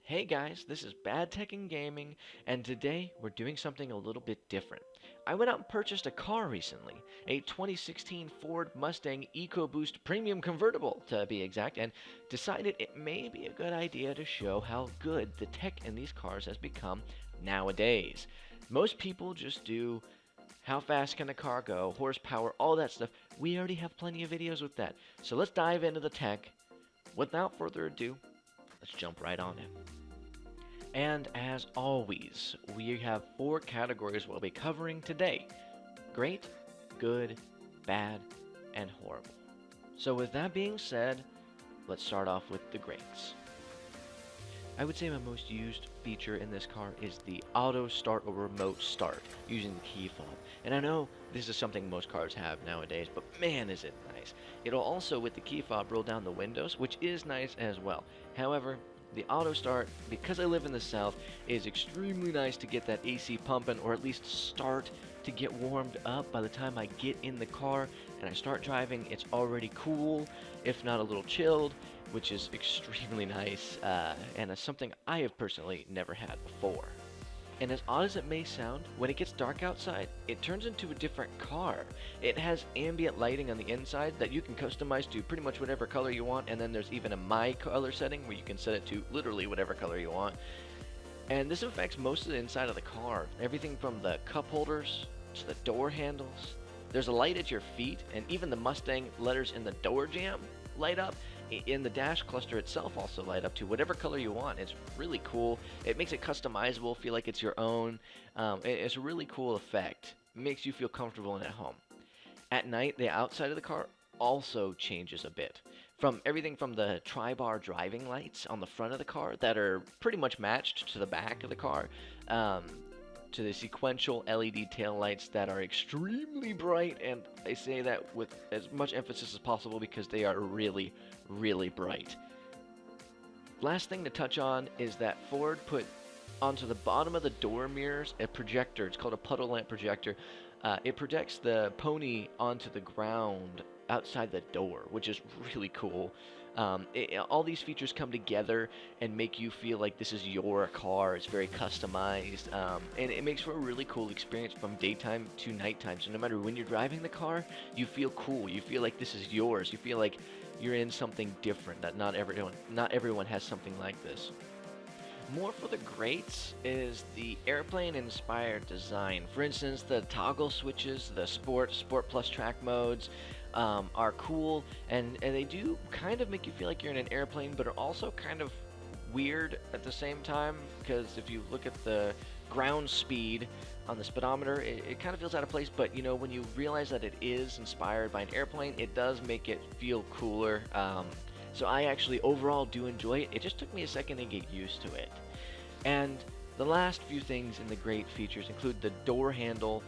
Hey guys, this is Bad Tech and Gaming, and today we're doing something a little bit different. I went out and purchased a car recently, a 2016 Ford Mustang Eco-boost premium convertible to be exact, and decided it may be a good idea to show how good the tech in these cars has become nowadays. Most people just do how fast can a car go, horsepower, all that stuff. We already have plenty of videos with that. So let's dive into the tech. Without further ado, let's jump right on in. And as always, we have four categories we'll be covering today: great, good, bad, and horrible. So, with that being said, let's start off with the greats. I would say my most used feature in this car is the auto start or remote start using the key fob. And I know this is something most cars have nowadays, but man is it nice. It'll also, with the key fob, roll down the windows, which is nice as well. However, the auto start, because I live in the south, is extremely nice to get that AC pumping, or at least start to get warmed up. By the time I get in the car and I start driving, it's already cool, if not a little chilled, which is extremely nice, and it's something I have personally never had before. And as odd as it may sound, when it gets dark outside, it turns into a different car. It has ambient lighting on the inside that you can customize to pretty much whatever color you want, and then there's even a My Color setting where you can set it to literally whatever color you want. And this affects most of the inside of the car. Everything from the cup holders to the door handles. There's a light at your feet, and even the Mustang letters in the door jamb light up. In the dash cluster itself also light up to whatever color you want. It's really cool. It makes it customizable, feel like it's your own. It's a really cool effect. It makes you feel comfortable and at home. At night, the outside of the car also changes a bit. From everything from the tri-bar driving lights on the front of the car that are pretty much matched to the back of the car, to the sequential LED tail lights that are extremely bright, and I say that with as much emphasis as possible because they are really, really bright. Last thing to touch on is that Ford put onto the bottom of the door mirrors a projector. It's called a puddle lamp projector. It projects the pony onto the ground outside the door, which is really cool. All these features come together and make you feel like this is your car. It's very customized, and it makes for a really cool experience from daytime to nighttime. So no matter when you're driving the car, you feel cool. You feel like this is yours. You feel like you're in something different. That not everyone has something like this. More for the greats is the airplane-inspired design. For instance, the toggle switches, the Sport Plus track modes are cool, and they do kind of make you feel like you're in an airplane, but are also kind of weird at the same time, because if you look at the ground speed on the speedometer, it kind of feels out of place, but you know, when you realize that it is inspired by an airplane, it does make it feel cooler. So I actually overall do enjoy it. It just took me a second to get used to it. And the last few things in the great features include the door handle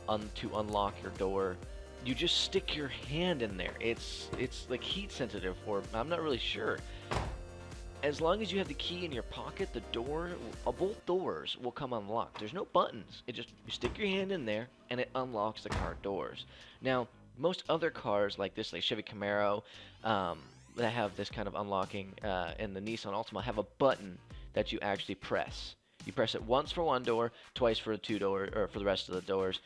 to unlock your door. You just stick your hand in there. It's like heat sensitive, or I'm not really sure. As long as you have the key in your pocket, both doors will come unlocked. There's no buttons. You stick your hand in there and it unlocks the car doors. Now, most other cars like this, like Chevy Camaro, that have this kind of unlocking, and the Nissan Altima have a button that you actually press. You press it once for one door, twice for the two door, or for the rest of the doors,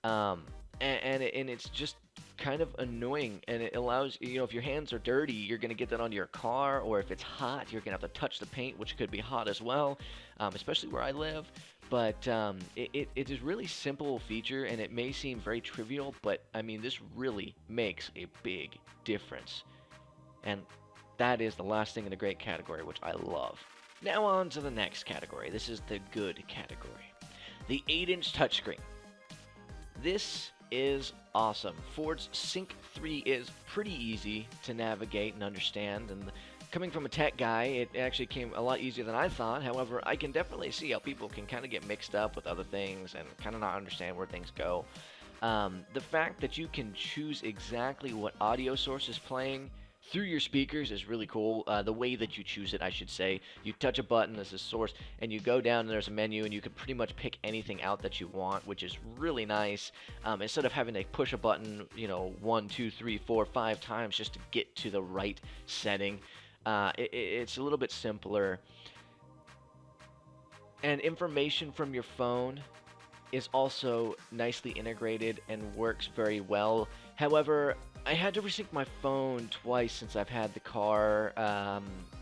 and it's just kind of annoying. And it allows, you know, if your hands are dirty, you're gonna get that onto your car, or if it's hot, you're gonna have to touch the paint, which could be hot as well, especially where I live. But it is really simple feature, and it may seem very trivial, but I mean, this really makes a big difference. And that is the last thing in the great category, which I love. Now on to the next category. This is the good category. The 8-inch touchscreen. This is awesome. Ford's Sync 3 is pretty easy to navigate and understand, and coming from a tech guy, it actually came a lot easier than I thought. However, I can definitely see how people can kind of get mixed up with other things and kind of not understand where things go. The fact that you can choose exactly what audio source is playing through your speakers is really cool. The way that you choose it, I should say. You touch a button as a source, and you go down and there's a menu, and you can pretty much pick anything out that you want, which is really nice. Instead of having to push a button, you know, 1, 2, 3, 4, 5 times just to get to the right setting, it's a little bit simpler. And information from your phone is also nicely integrated and works very well. However, I had to resync my phone twice since I've had the car,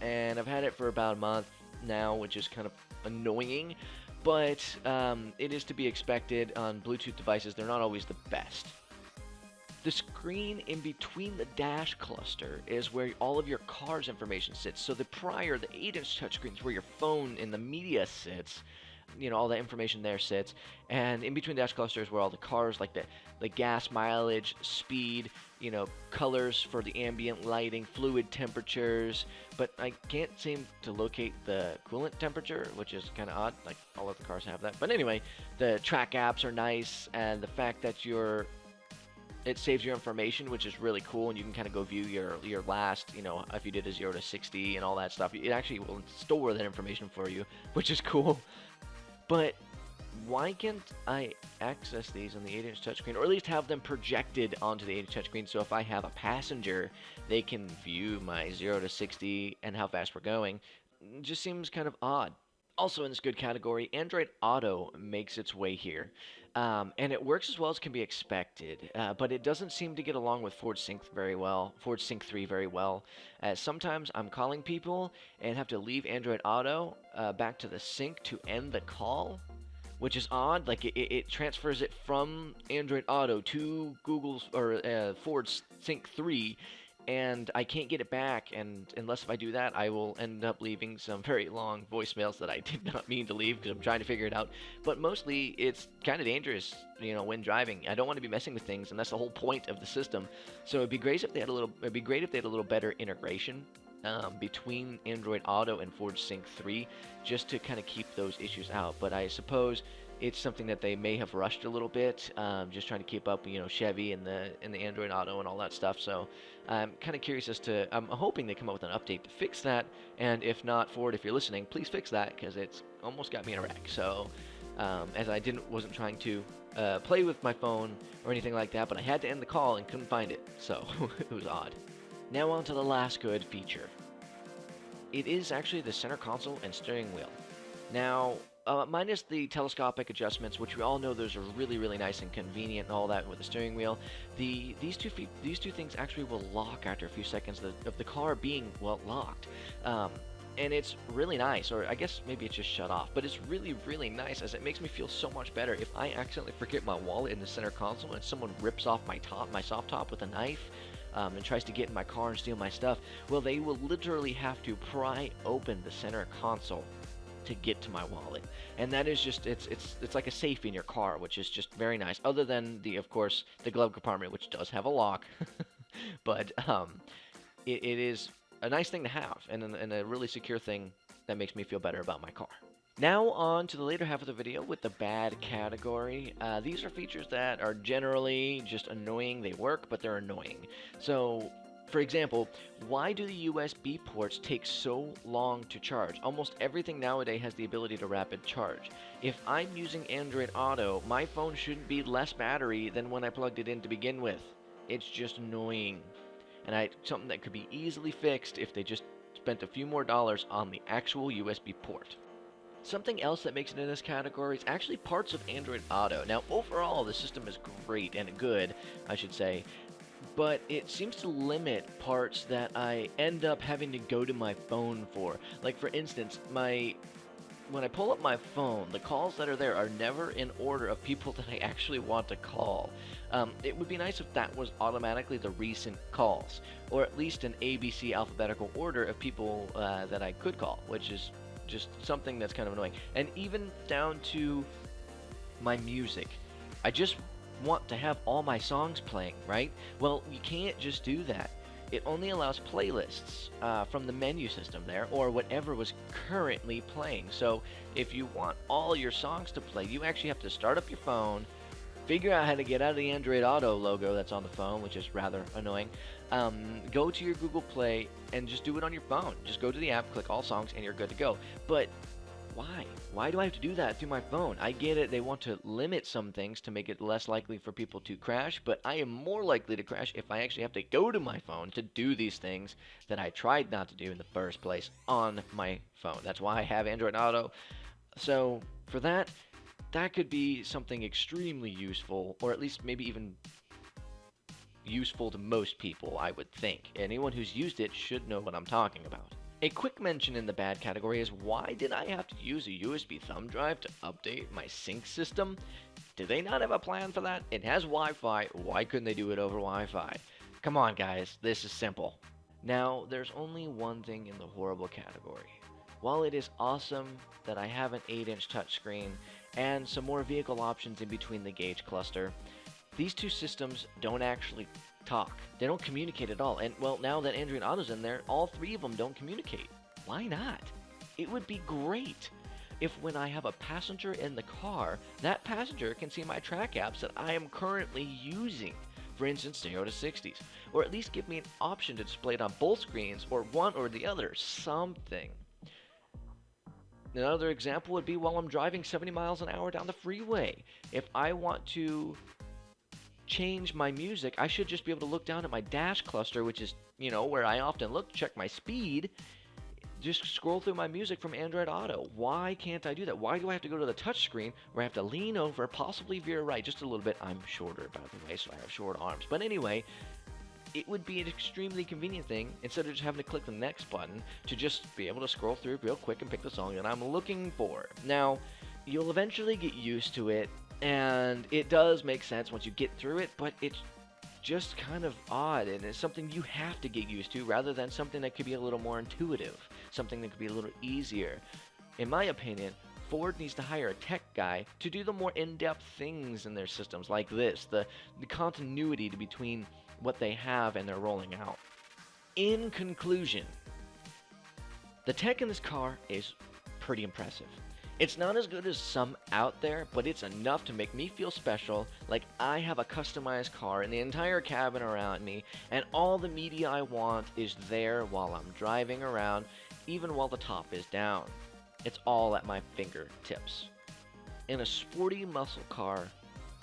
and I've had it for about a month now, which is kind of annoying. But it is to be expected on Bluetooth devices. They're not always the best. The screen in between the dash cluster is where all of your car's information sits. So the 8-inch touchscreen is where your phone in the media sits. You know, all the information there sits. And in between the dash cluster is where all the cars, like the gas mileage, speed, you know, colors for the ambient lighting, fluid temperatures. But I can't seem to locate the coolant temperature, which is kind of odd. Like, all of the cars have that. But anyway, the track apps are nice, and the fact that it saves your information, which is really cool, and you can kind of go view your last, you know, if you did a 0 to 60 and all that stuff. It actually will store that information for you, which is cool. But why can't I access these on the 8-inch touchscreen, or at least have them projected onto the 8-inch touchscreen, so if I have a passenger, they can view my 0 to 60 and how fast we're going? It just seems kind of odd. Also in this good category, Android Auto makes its way here. And it works as well as can be expected, but it doesn't seem to get along with Forge Sync 3 very well. Sometimes I'm calling people and have to leave Android Auto back to the sync to end the call, which is odd. Like, it transfers it from Android Auto to Google's or Forge Sync 3, and I can't get it back, and unless if I do that, I will end up leaving some very long voicemails that I did not mean to leave because I'm trying to figure it out. But mostly, it's kind of dangerous, you know, when driving. I don't want to be messing with things, and that's the whole point of the system. So it'd be great if they had a little better integration between Android Auto and Forge Sync 3, just to kind of keep those issues out. But I suppose it's something that they may have rushed a little bit, just trying to keep up, you know, Chevy and the Android Auto and all that stuff. So I'm kind of curious I'm hoping they come up with an update to fix that. And if not, Ford, if you're listening, please fix that, because it's almost got me in a wreck. So as I wasn't trying to play with my phone or anything like that, but I had to end the call and couldn't find it. So it was odd. Now on to the last good feature. It is actually the center console and steering wheel. Now, minus the telescopic adjustments, which we all know those are really, really nice and convenient and all that with the steering wheel, these two things actually will lock after a few seconds of the car being, well, locked. And it's really nice, or I guess maybe it's just shut off, but it's really, really nice, as it makes me feel so much better. If I accidentally forget my wallet in the center console and someone rips off my soft top with a knife, and tries to get in my car and steal my stuff, well, they will literally have to pry open the center console to get to my wallet. And that is just, it's like a safe in your car, which is just very nice, other than of course, the glove compartment, which does have a lock. But it is a nice thing to have, and a really secure thing that makes me feel better about my car. Now on to the later half of the video with the bad category. These are features that are generally just annoying. They work, but they're annoying. So, for example, why do the USB ports take so long to charge? Almost everything nowadays has the ability to rapid charge. If I'm using Android Auto, my phone shouldn't be less battery than when I plugged it in to begin with. It's just annoying. And something that could be easily fixed if they just spent a few more dollars on the actual USB port. Something else that makes it in this category is actually parts of Android Auto. Now, overall, the system is great and good, I should say, but it seems to limit parts that I end up having to go to my phone for. Like, for instance, when I pull up my phone, the calls that are there are never in order of people that I actually want to call. It would be nice if that was automatically the recent calls, or at least an ABC alphabetical order of people that I could call, which is just something that's kind of annoying. And even down to my music. I just want to have all my songs playing, right? Well, you can't just do that. It only allows playlists from the menu system there, or whatever was currently playing. So if you want all your songs to play, you actually have to start up your phone, figure out how to get out of the Android Auto logo that's on the phone, which is rather annoying. Go to your Google Play and just do it on your phone. Just go to the app, click all songs, and you're good to go. But why? Why do I have to do that through my phone? I get it, they want to limit some things to make it less likely for people to crash, but I am more likely to crash if I actually have to go to my phone to do these things that I tried not to do in the first place on my phone. That's why I have Android Auto. So for that, that could be something extremely useful, or at least maybe even useful to most people, I would think. Anyone who's used it should know what I'm talking about. A quick mention in the bad category is, why did I have to use a USB thumb drive to update my sync system? Did they not have a plan for that? It has Wi-Fi. Why couldn't they do it over Wi-Fi? Come on, guys. This is simple. Now, there's only one thing in the horrible category. While it is awesome that I have an 8-inch touchscreen and some more vehicle options in between the gauge cluster, these two systems don't actually talk. They don't communicate at all. And, well, now that Android Auto's in there, all three of them don't communicate. Why not? It would be great if, when I have a passenger in the car, that passenger can see my track apps that I am currently using. For instance, 0 to 60s. Or at least give me an option to display it on both screens, or one or the other. Something. Another example would be while I'm driving 70 miles an hour down the freeway. If I want to change my music, I should just be able to look down at my dash cluster, which is, where I often look to check my speed. Just scroll through my music from Android Auto. Why can't I do that? Why do I have to go to the touch screen where I have to lean over, possibly veer right just a little bit? I'm shorter, by the way, so I have short arms. But anyway, it would be an extremely convenient thing, instead of just having to click the next button, to just be able to scroll through real quick and pick the song that I'm looking for. Now, you'll eventually get used to it, and it does make sense once you get through it, but it's just kind of odd, and it's something you have to get used to rather than something that could be a little more intuitive, something that could be a little easier. In my opinion, Ford needs to hire a tech guy to do the more in-depth things in their systems like this, the continuity between what they have and they're rolling out. In conclusion, the tech in this car is pretty impressive. It's not as good as some out there, but it's enough to make me feel special, like I have a customized car and the entire cabin around me, and all the media I want is there while I'm driving around, even while the top is down. It's all at my fingertips. In a sporty muscle car,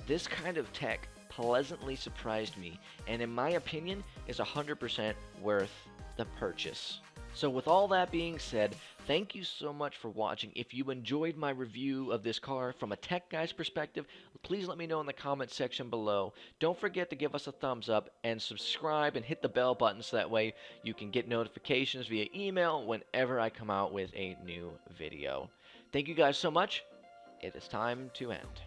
this kind of tech pleasantly surprised me, and in my opinion is 100% worth the purchase. So with all that being said, thank you so much for watching. If you enjoyed my review of this car from a tech guy's perspective, please let me know in the comment section below. Don't forget to give us a thumbs up and subscribe and hit the bell button so that way you can get notifications via email whenever I come out with a new video. Thank you guys so much. It is time to end.